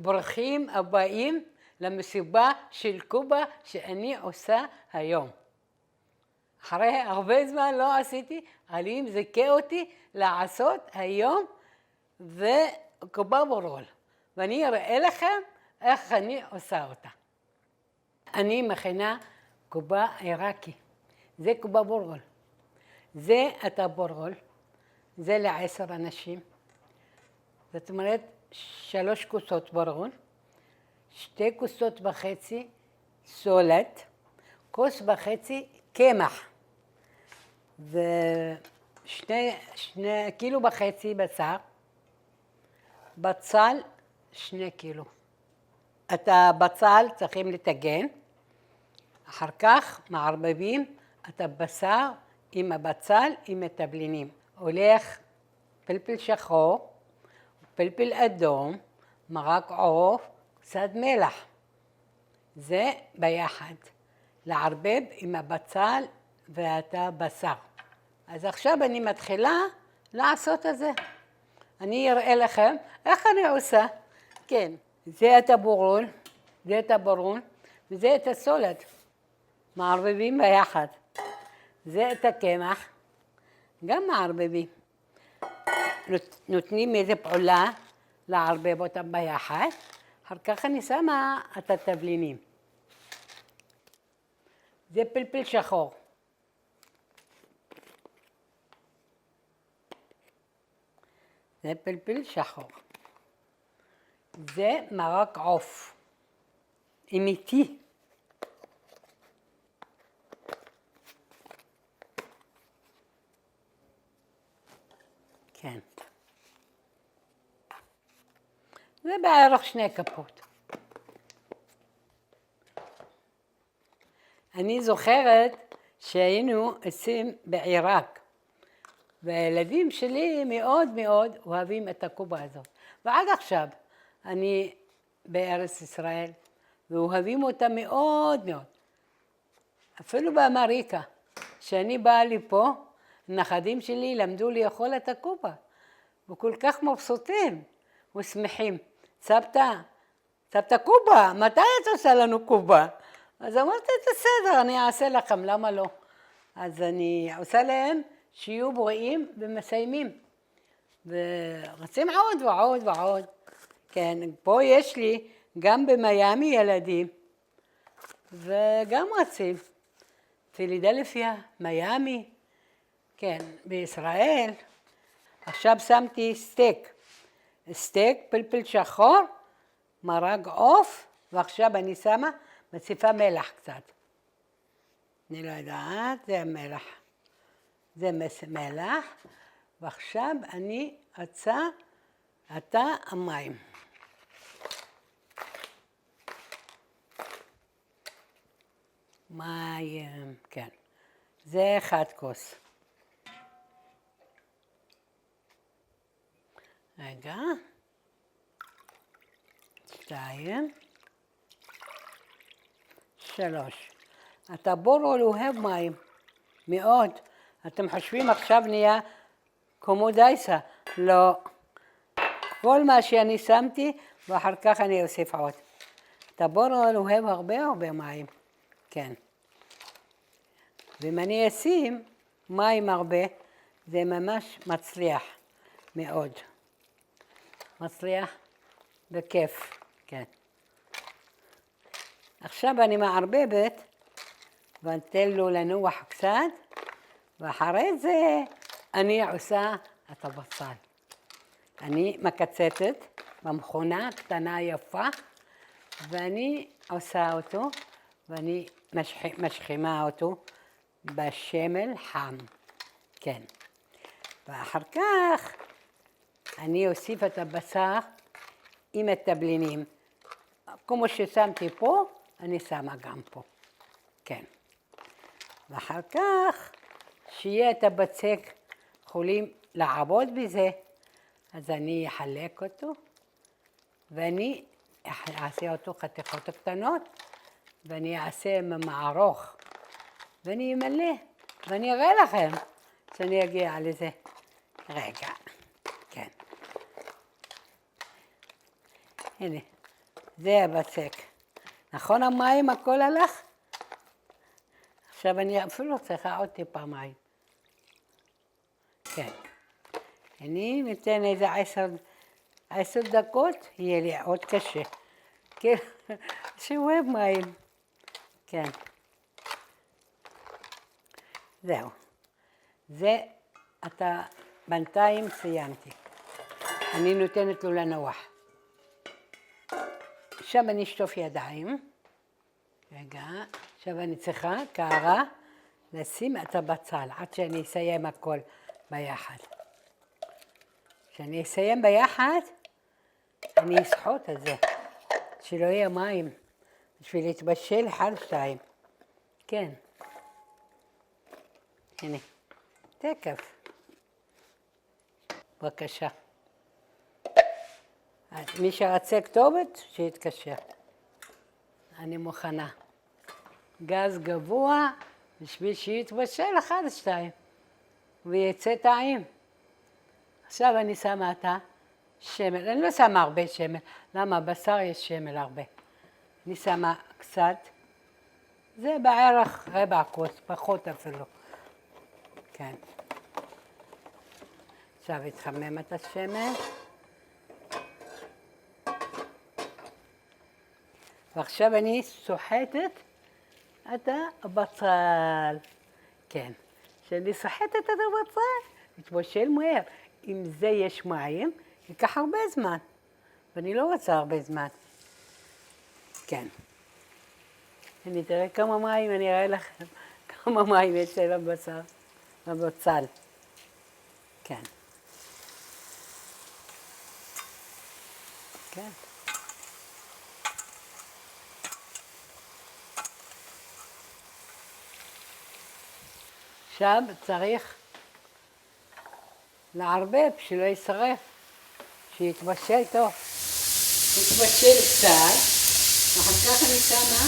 ברוכים הבאים למסיבה של קובה שאני עושה היום. אחרי הרבה זמן לא עשיתי, אלוהים זיכה אותי לעשות היום וקובה בורול. ואני אראה לכם איך אני עושה אותה. אני מכינה קובה עיראקי. זה קובה בורול. זה אתה בורול. זה ל10 אנשים. זאת אומרת, 3 כוסות בורול, 2.5 כוסות סולת, 1.5 כוס קמח, ו2.5 קילו בשר, בצל 2 קילו. את הבצל צריכים לטגן, אחר כך מערבבים את הבשר עם הבצל עם התבלינים. הולך פלפל שחור, פלפל אדום, מרק עוף, קצת מלח. זה ביחד. לערבב עם הבצל ואת הבשר. אז עכשיו אני מתחילה לעשות את זה. אני אראה לכם איך אני עושה. כן, זה את הבורול, זה את הבורול, וזה את הסולת. מערבבים ביחד. זה את הקמח, גם מערבבים. נותנים איזה פעולה לערבב אותם ביחד, אחר כך אני שמה את התבלינים. זה פלפל שחור. זה פלפל שחור. זה מרק עוף. אמיתי. כן. זה בערך 2 כפות. אני זוכרת שהיינו עושים בעיראק, והילדים שלי מאוד מאוד אוהבים את הקובה הזאת. ועד עכשיו אני בארץ ישראל, ואוהבים אותה מאוד מאוד. אפילו באמריקה, כשאני באה לפה, הנכדים שלי למדו לאכול את הקובה, וכל כך מבסוטים ושמחים. סבתא קובה, מתי את עושה לנו קובה? אז אמרתי, בסדר, אני אעשה לכם, למה לא? אז אני עושה להם שיהיו בריאים ומסיימים. ורוצים עוד ועוד ועוד. כן, פה יש לי גם במיאמי ילדים, וגם רצים. פילדלפיה, מיאמי, כן, בישראל. עכשיו שמתי סטייק, פלפל שחור, מרק עוף, ועכשיו אני שמה, מוסיפה מלח קצת. אני לא יודעת, זה מלח. זה מלח, ועכשיו אני אצא המים. מים, כן. זה 1 כוס. רגע. 2. 3. הטבורול אוהב מים. מאוד. אתם חושבים עכשיו נהיה כמו דייסה. לא. כל מה שאני שמתי ואחר כך אני אוסיף עוד. הטבורול אוהב הרבה מים. כן. ואם אני אשים מים הרבה, זה ממש מצליח מאוד. מצליח בכיף, כן. עכשיו אני מערבבת ואתן לו לנוח קצת, ואחרי זה אני עושה את הבצל. אני מקצצת במכונה קטנה יפה, ואני עושה אותו, ואני משחימה אותו בשמל חם, כן. ואחר כך אני אוסיף את הבשר עם התבלינים. כמו ששמתי פה, אני שמה גם פה, כן. ואחר כך, שיהיה את הבצק, יכולים לעבוד בזה, אז אני אחלק אותו, ואני אעשה אותו חתיכות קטנות, ואני אעשה מערוך, ואני אמלא, ואני אראה לכם שאני אגיע לזה. רגע, כן. הנה, זה הבצק. נכון המים הכל הלך? עכשיו אני אפילו צריכה עוד טיפה מים. כן. אני ניתן איזה 10 דקות, יהיה לי עוד קשה. כן, שאוהב מים. כן. זהו. זה אתה בינתיים סיימתי. אני נותנת לו לנוח. עכשיו אני אשטוף ידיים. רגע, עכשיו אני צריכה קערה לשים את הבצל עד שאני אסיים הכל ביחד. כשאני אסיים ביחד, אני אסחוט את זה, שלא יהיה מים, בשביל להתבשל 1-2. כן. הנה, תקף. בבקשה. אז מי שרצה כתובת, שיתקשר. אני מוכנה. גז גבוה, בשביל שיתבשל 1-2, ויצא טעים. עכשיו אני שמה את השמל, אני לא שמה הרבה שמל, למה? בשר יש שמל הרבה. אני שמה קצת, זה בערך רבע כוס, פחות אפילו. כן. עכשיו התחמם את השמל. ועכשיו אני סוחטת את הבצל. כן. כשאני סוחטת את הבצל, מתבשל מהר. אם זה יש מים, ייקח הרבה זמן. ואני לא רוצה הרבה זמן. כן. אני תראה כמה מים, אני אראה לכם כמה מים יש לבשר, בבצל. כן. כן. עכשיו צריך לערבב שלא יישרף, שיתבשל טוב. יתבשל קצת, ואחר כך אני שמה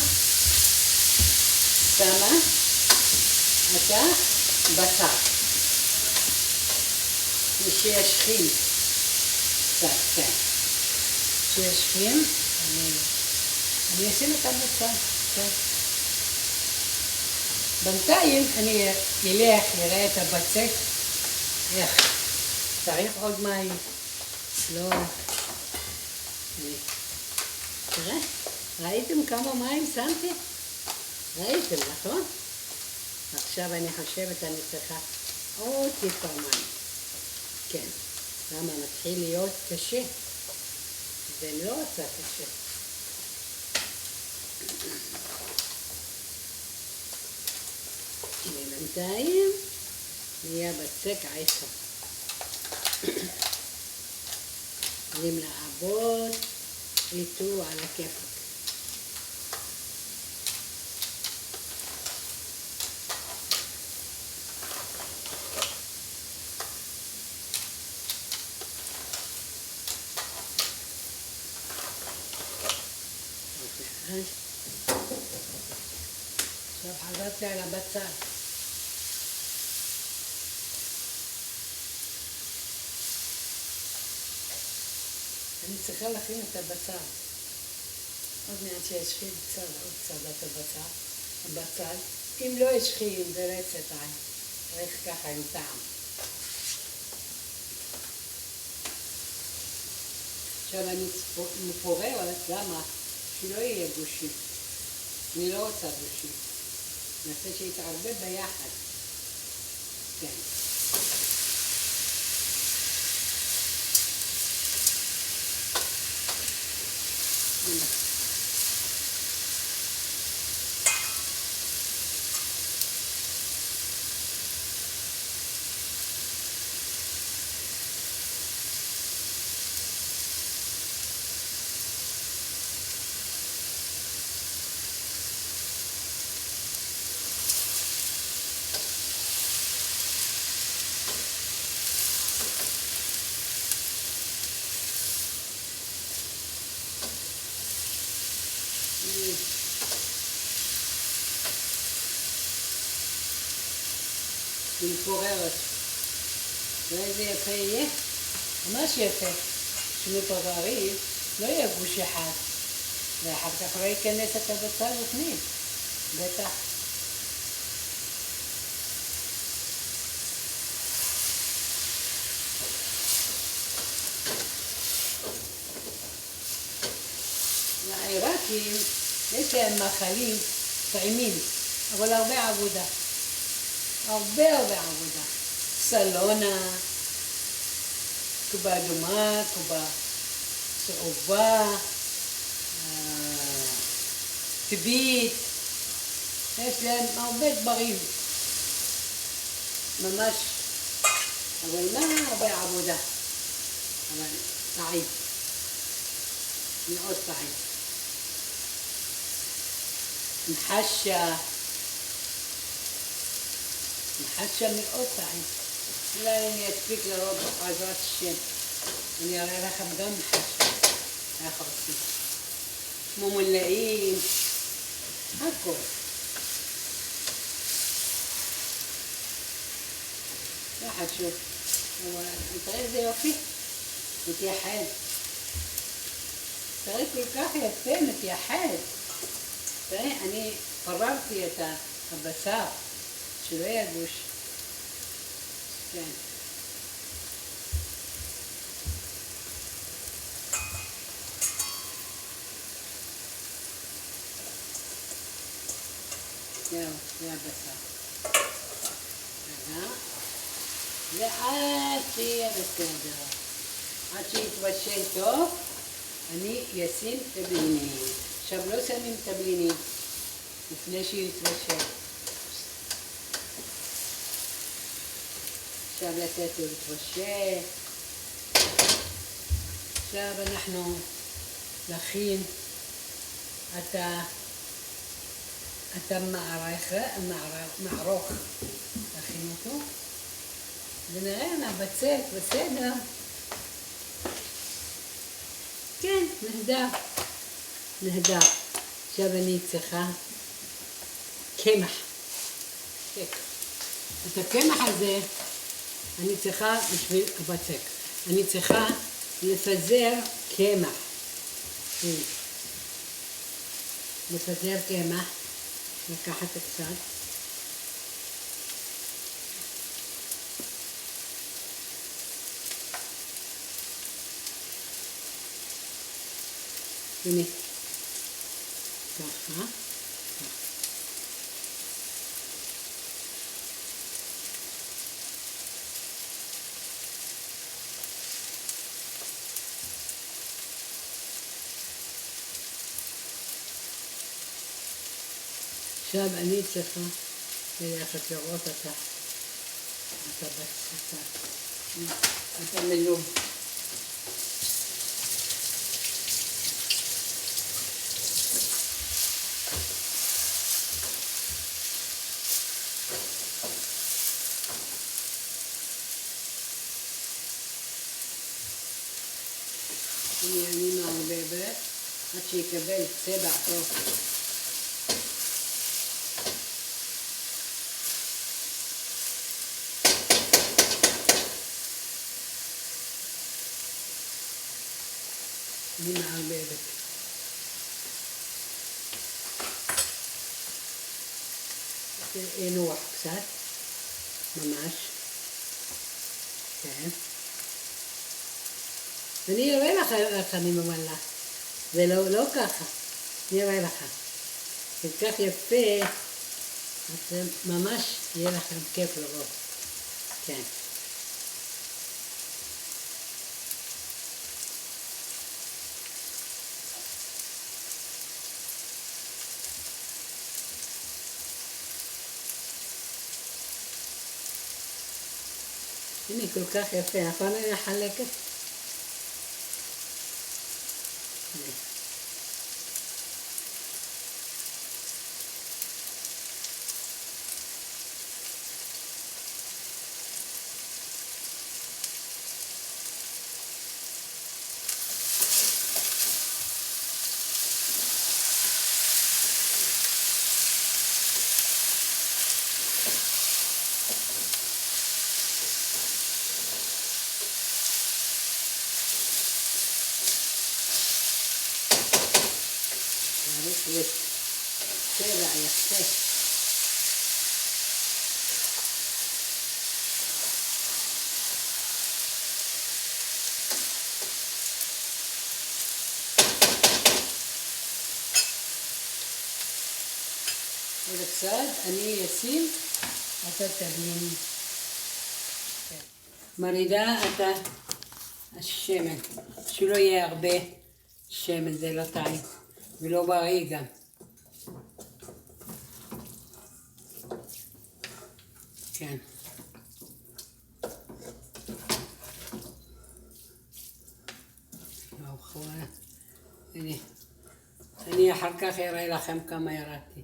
את הבשר. ושישכים קצת, כן. שישכים, אני אשים את הבשר, כן. בינתיים אני אלך, יראה את הבצק, איך, צריך עוד מים, לא, תראה, ראיתם כמה מים שמתי? ראיתם, נכון? עכשיו אני חושבת אני צריכה עוד טיפה מים, כן, למה מתחיל להיות קשה, זה לא רוצה קשה. בינתיים נהיה בצק 10. יכולים לעבוד איתו על הכיפק. עכשיו חזרתי על הבצל. אני צריכה להכין את הבצל. עוד מעט שישחיל קצת, עוד קצת את הבצל. אם לא ישחיל, זה לא יצא טעים. צריך ככה עם טעם. עכשיו אני מפוררת, למה? שלא יהיה גושי. אני לא רוצה גושי. נעשה שיתערבב ביחד. כן. הנה. היא מפוררת. ואיזה יפה יהיה? ממש יפה. כשמפוררים לא יהיה גוש אחד. ואחר כך לא ייכנס את הבצל בפנים. בטח. לעיראקים יש להם מאכלים טעימים, אבל הרבה עבודה. הרבה עבודה. סלונה, קובה אדומה, קובה צהובה, טבעית, יש להם הרבה דברים. ממש, אבל מה הרבה עבודה. אבל טעים. מאוד טעים. מחשה מאוד טעים. אולי אני אספיק לראות בעזרת השם. אני אראה לכם גם מחשה. איך עושים. כמו מולאים. הכל. לא חשוב. אבל תראה איזה יופי. מתייחד. תראה כל כך יפה, מתייחד. תראה, אני פררתי את הבשר. שלא יגוש. כן. זהו, זה הבשר. רגע. ועד שיהיה בסדר. עד שיתבשל טוב, אני אשים תבלינים. עכשיו לא שמים תבלינים לפני שיתבשל. עכשיו לתת לו להתבשל. עכשיו אנחנו נכין את המערוך. נכין אותו. ונראה אם הבצק בסדר. כן, נהדר. עכשיו אני צריכה קמח. את הקמח הזה אני צריכה בשביל הבצק. אני צריכה לפזר קמח. לפזר קמח. לקחת קצת. הנה. ככה. עכשיו אני צריכה ללכת לראות את המלום. אני מערבבת עד שיקבל צבע טוב. אני מערבבת. ינוח קצת. ממש, כן. אני אראה לך איך אני ממלאה, זה לא ככה, אני אראה לך. זה כך יפה, אז זה ממש יהיה לכם כיף לראות, כן. הנה, כל כך יפה, נכון אני מחלקת? צריך צבע יפה. ובצד אני אשים את התבלינים. מרידה את השמן, שלא יהיה הרבה שמן, זה לא טעים ולא בריא גם. כן. הנה, אני אחר כך אראה לכם כמה ירדתי.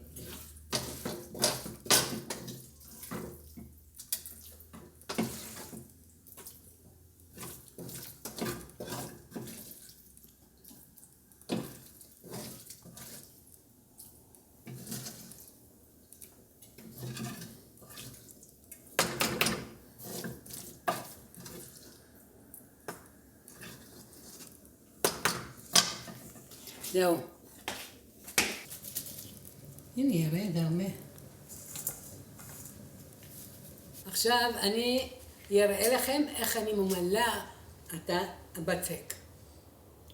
זהו. הנה ירד הרבה. עכשיו אני אראה לכם איך אני ממלאה את הבצק.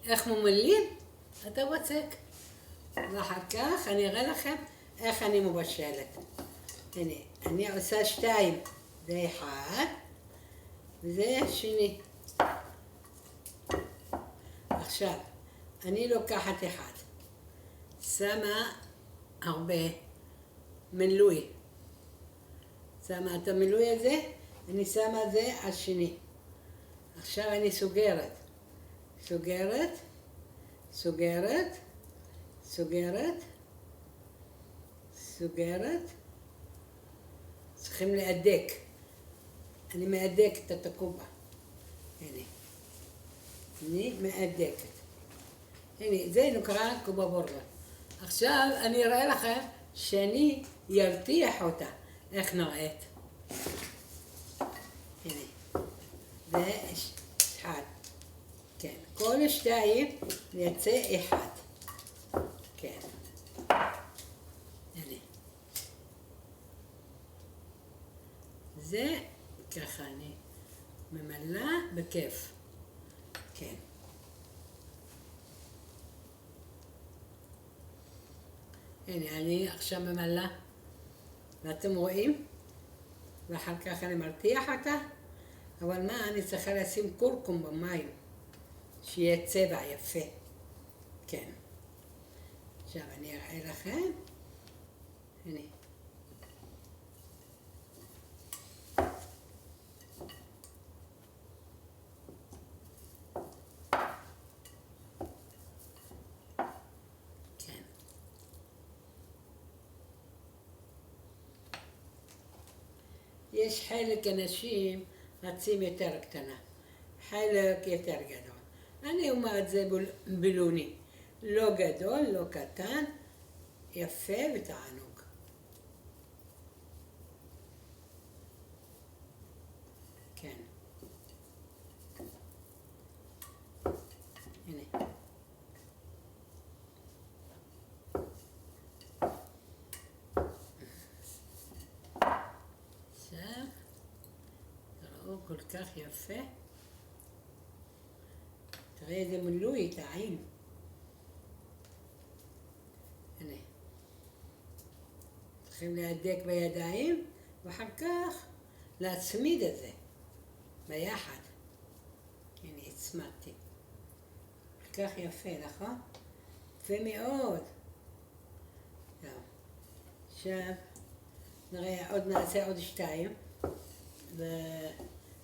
איך ממלאים את הבצק. ואחר כך אני אראה לכם איך אני מבשלת. הנה, אני עושה 2. זה 1 וזה שני. עכשיו, אני לוקחת 1. שמה הרבה מילוי. שמה את המילוי הזה, אני שמה זה על שני. עכשיו אני סוגרת. סוגרת, סוגרת, סוגרת, סוגרת. צריכים להדק. אני מהדקת את הקובה. הנה. אני מהדקת. הנה, זה נקרא קובה בורלה. עכשיו אני אראה לכם שאני ארתיח אותה. איך נראית? הנה. זה 1. כן. כל 2 יצא 1. כן. הנה. זה ככה אני ממלאה בכיף. כן. הנה, אני עכשיו ממלאה, ואתם רואים? ואחר כך אני מרתיח אותה, אבל מה, אני צריכה לשים קורקום במים, שיהיה צבע יפה. כן. עכשיו אני אראה לכם. הנה. יש חלק אנשים רצים יותר קטנה, חלק יותר גדול. אני אומרת זה בלוני, לא גדול, לא קטן, יפה ותענוג. כן. הנה. עכשיו תראו, כל כך יפה. תראה איזה מילוי, טעים. הנה. צריכים להדק בידיים, ואחר כך להצמיד את זה ביחד. הנה, הצמדתי. כל כך יפה, נכון? יפה מאוד. טוב. עכשיו, נראה, נעשה עוד 2.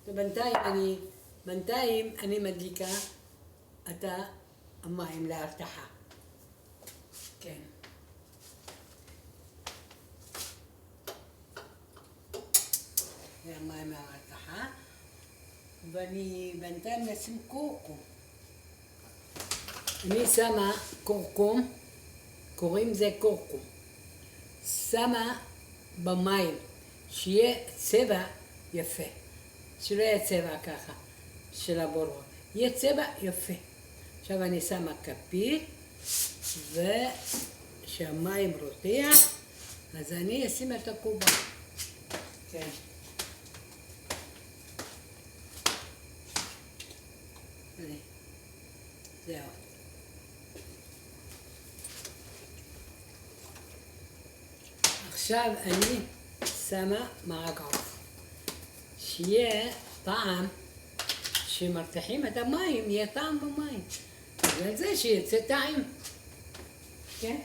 ובינתיים אני מדליקה את המים להרתחה. כן. זה המים להרתחה. ואני בינתיים נשים קורקום. אני שמה קורקום, קוראים זה קורקום. שמה במים, שיהיה צבע יפה. שלא יהיה צבע ככה, של הבורור. יהיה צבע יפה. עכשיו אני שמה כפית, ושהמים רותח, אז אני אשים את הקובה. כן. זהו. עכשיו אני שמה מרק עוף. שיהיה טעם, שמרתיחים את המים, יהיה טעם במים. בגלל זה שיצא טעים. כן?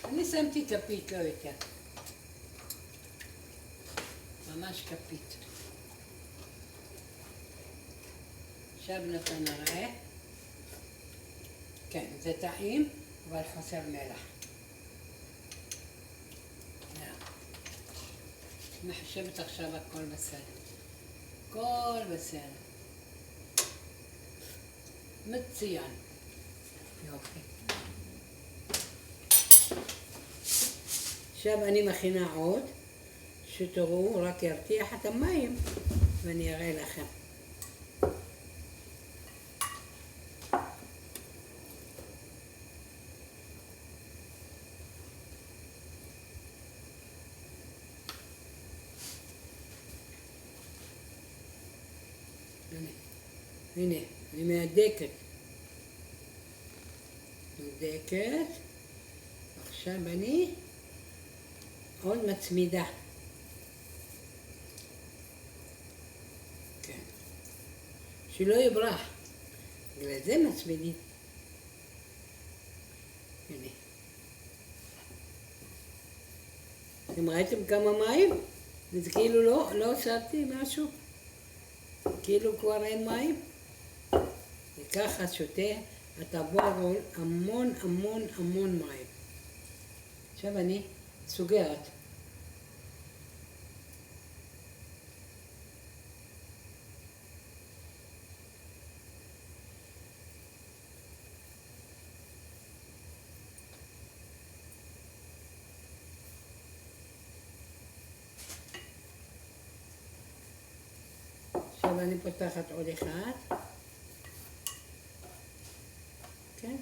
אני שמתי כפית, לא יותר. ממש כפית. עכשיו נראה. כן, זה טעים, אבל חסר מלח. אני חושבת עכשיו הכל בסדר. הכל בסדר. מצוין. יופי. עכשיו אני מכינה עוד, שתראו, רק ירתיח את המים, ואני אראה לכם. הנה, אני מהדקת. עכשיו אני עוד מצמידה. כן. שלא יברח. בגלל זה מצמידים. הנה. אתם ראיתם כמה מים? זה כאילו לא הוספתי משהו. כאילו כבר אין מים. וככה שותה הטבורול המון מים. עכשיו אני סוגרת. עכשיו אני פותחת עוד אחד. כן?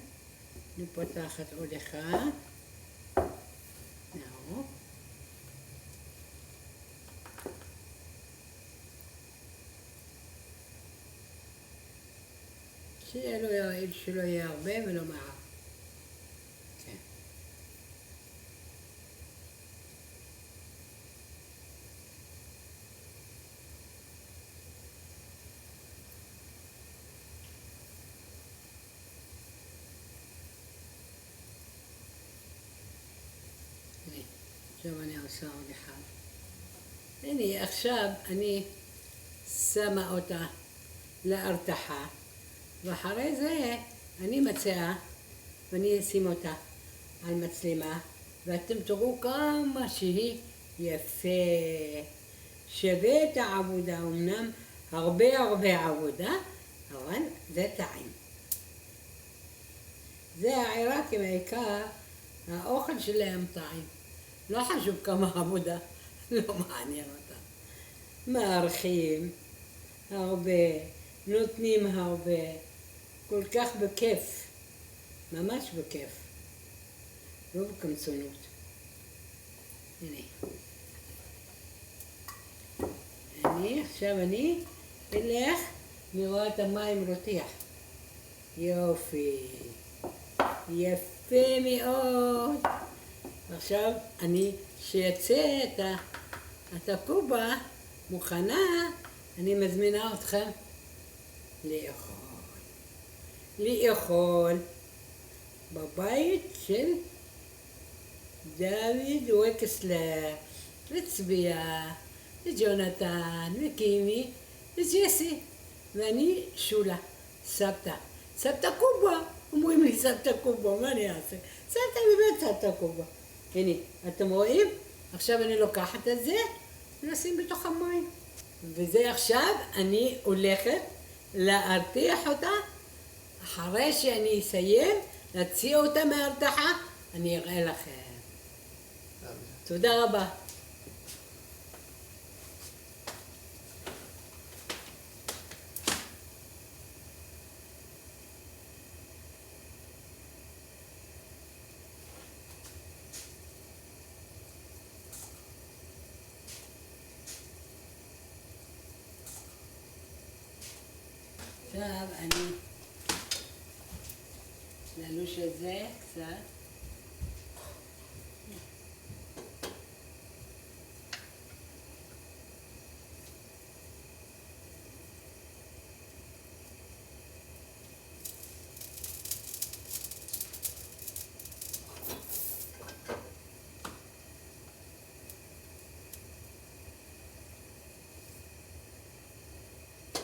אני פותחת עוד אחד. נאו. שלא יהיה הרבה ולא מעט. כן. עכשיו אני עושה עוד אחד. הנה, עכשיו אני שמה אותה להרתחה, ואחרי זה אני מציעה ואני אשים אותה על מצלמה, ואתם תראו כמה שהיא יפה. שווה את העבודה, אמנם הרבה עבודה, אבל זה טעים. זה העיראקים העיקר, האוכל שלהם טעים. לא חשוב כמה עבודה, לא מעניין אותם. מארחים הרבה, נותנים הרבה, כל כך בכיף, ממש בכיף, לא בקמצונות. הנה. עכשיו אני אלך לראות את המים רותח. יופי. יפה מאוד. עכשיו אני, שיצא את הקובה מוכנה, אני מזמינה אתכם לאכול. לאכול בבית של דוד וקסלר, וצביה, וג'ונתן, וקימי, וג'סי, ואני שולה, סבתא. סבתא קובה, אומרים לי סבתא קובה, מה אני אעשה? סבתא באמת סבתא קובה. הנה, אתם רואים? עכשיו אני לוקחת את זה ונשים בתוך המים. וזה עכשיו אני הולכת להרתיח אותה. אחרי שאני אסיים, להציע אותה מההרתחה, אני אראה לכם. תודה רבה. עכשיו אני ללוש את זה קצת.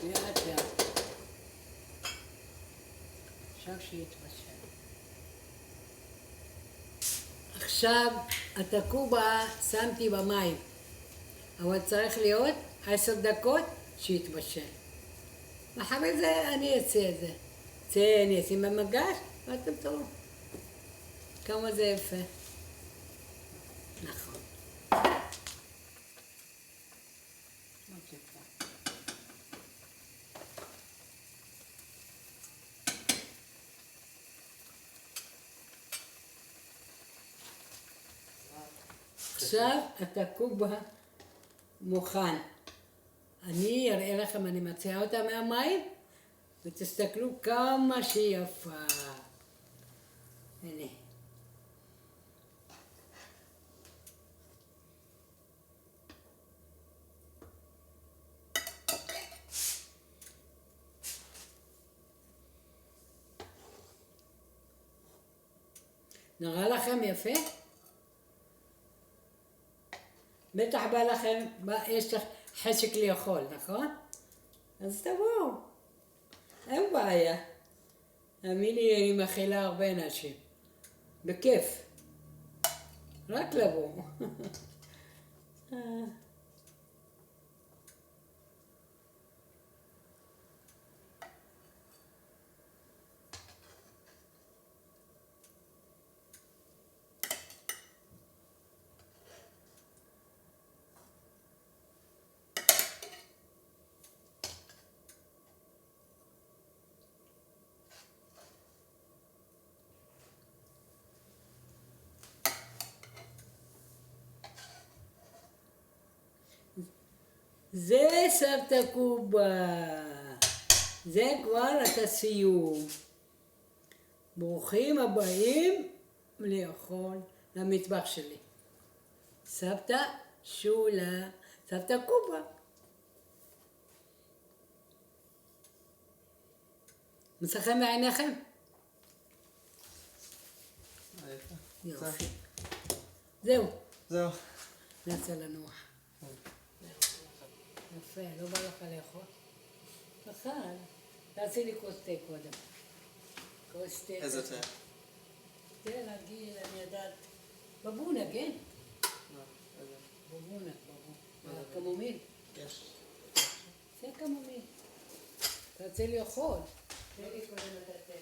לאט לאט. עכשיו שיתבשל. עכשיו את הקובה שמתי במים, אבל צריך להיות 10 דקות שיתבשל. ואחרי זה אני אעשה את זה. אני אשים במגש ואתם תראו כמה זה יפה. נכון. עכשיו את הקובה מוכן. אני אראה לכם, אני מציעה אותה מהמים, ותסתכלו כמה שהיא יפה. הנה. נראה לכם יפה? בטח בא לכם, יש לך חשק לאכול, נכון? אז תבואו, אין בעיה. האמיני, אני מאכילה הרבה אנשים. בכיף. רק לבוא. זה סבתא קובה, זה כבר את הסיום. ברוכים הבאים לאכול למטבח שלי. סבתא שולה, סבתא קובה. מצא בעיניכם? יופי. זהו. נצא לנוח. יפה, לא בא לך לאכול? אכל. תעשי לי כוס תה קודם. כוס תה. איזה תה? תה רגיל, אני יודעת. בבונה, כן? בבונה. קמומיל. יש. זה קמומיל. תרצה לאכול. תן לי קודם את התה.